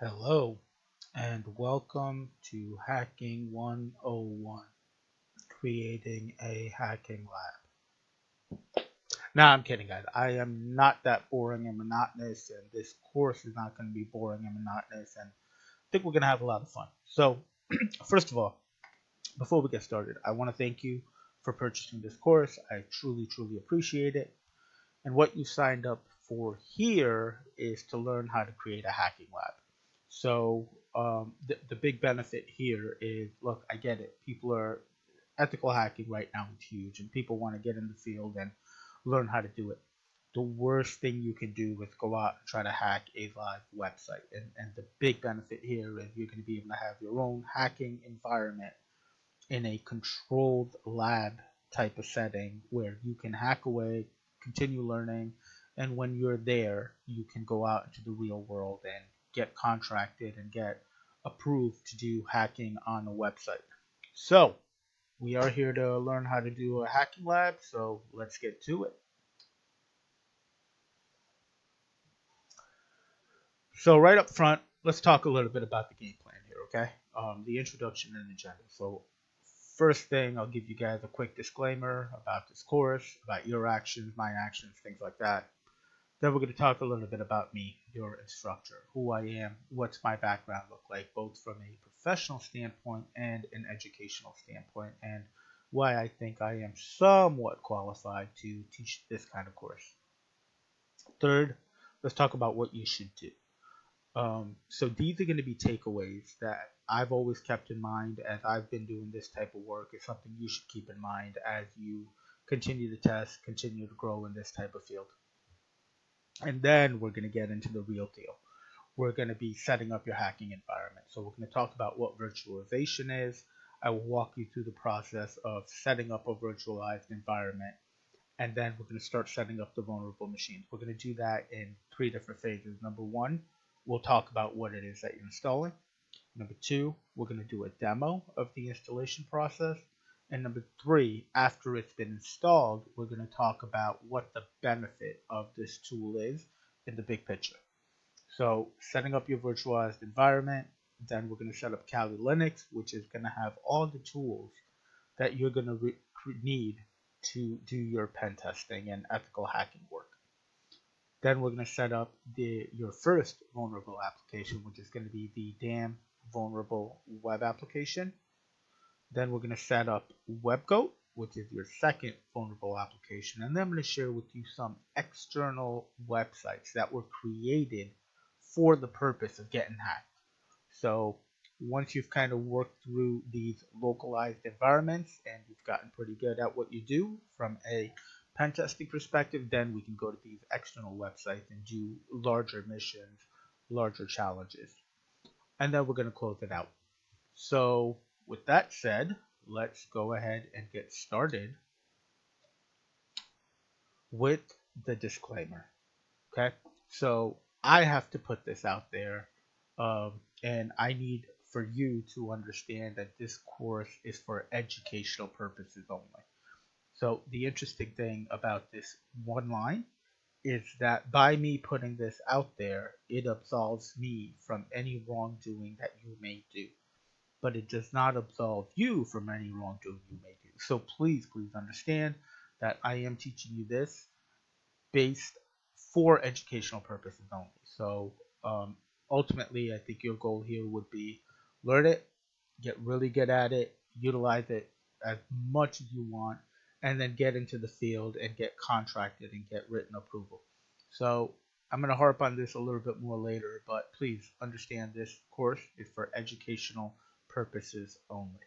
Hello and welcome to Hacking 101, creating a hacking lab. Nah, I'm kidding, guys. I am not that boring and monotonous, and this course is not going to be boring and monotonous, and I think we're going to have a lot of fun. So, first of all, before we get started, I want to thank you for purchasing this course. I truly, truly appreciate it. And what you signed up for here is to learn how to create a hacking lab. So the big benefit here is, look, I get it. People are ethical hacking right now is huge, and people want to get in the field and learn how to do it. The worst thing you can do is go out and try to hack a live website. And the big benefit here is you're going to be able to have your own hacking environment in a controlled lab type of setting where you can hack away, continue learning, and when you're there, you can go out into the real world and get contracted and get approved to do hacking on a website. So, we are here to learn how to do a hacking lab, so let's get to it. So, right up front, let's talk a little bit about the game plan here, okay? The introduction and agenda. So, first thing, I'll give you guys a quick disclaimer about this course, about your actions, my actions, things like that. Then we're going to talk a little bit about me, your instructor, who I am, what's my background look like, both from a professional standpoint and an educational standpoint, and why I think I am somewhat qualified to teach this kind of course. Third, let's talk about what you should do. So these are going to be takeaways that I've always kept in mind as I've been doing this type of work. It's something you should keep in mind as you continue to test, continue to grow in this type of field. And then we're going to get into the real deal. We're going to be setting up your hacking environment. So we're going to talk about what virtualization is. I will walk you through the process of setting up a virtualized environment. And then we're going to start setting up the vulnerable machines. We're going to do that in three different phases. Number one, we'll talk about what it is that you're installing. Number two, we're going to do a demo of the installation process. And number three, after it's been installed, we're going to talk about what the benefit of this tool is in the big picture. So setting up your virtualized environment, then we're going to set up Kali Linux, which is going to have all the tools that you're going to need to do your pen testing and ethical hacking work. Then we're going to set up your first vulnerable application, which is going to be the DAM vulnerable web application. Then we're going to set up WebGoat, which is your second vulnerable application. And then I'm going to share with you some external websites that were created for the purpose of getting hacked. So once you've kind of worked through these localized environments and you've gotten pretty good at what you do from a pen testing perspective, then we can go to these external websites and do larger missions, larger challenges. And then we're going to close it out. So with that said, let's go ahead and get started with the disclaimer. Okay, so I have to put this out there, and I need for you to understand that this course is for educational purposes only. So the interesting thing about this one line is that by me putting this out there, it absolves me from any wrongdoing that you may do. But it does not absolve you from any wrongdoing you may do. So please, please understand that I am teaching you this based for educational purposes only. So ultimately, I think your goal here would be learn it, get really good at it, utilize it as much as you want, and then get into the field and get contracted and get written approval. So I'm going to harp on this a little bit more later, but please understand this course is for educational purposes only.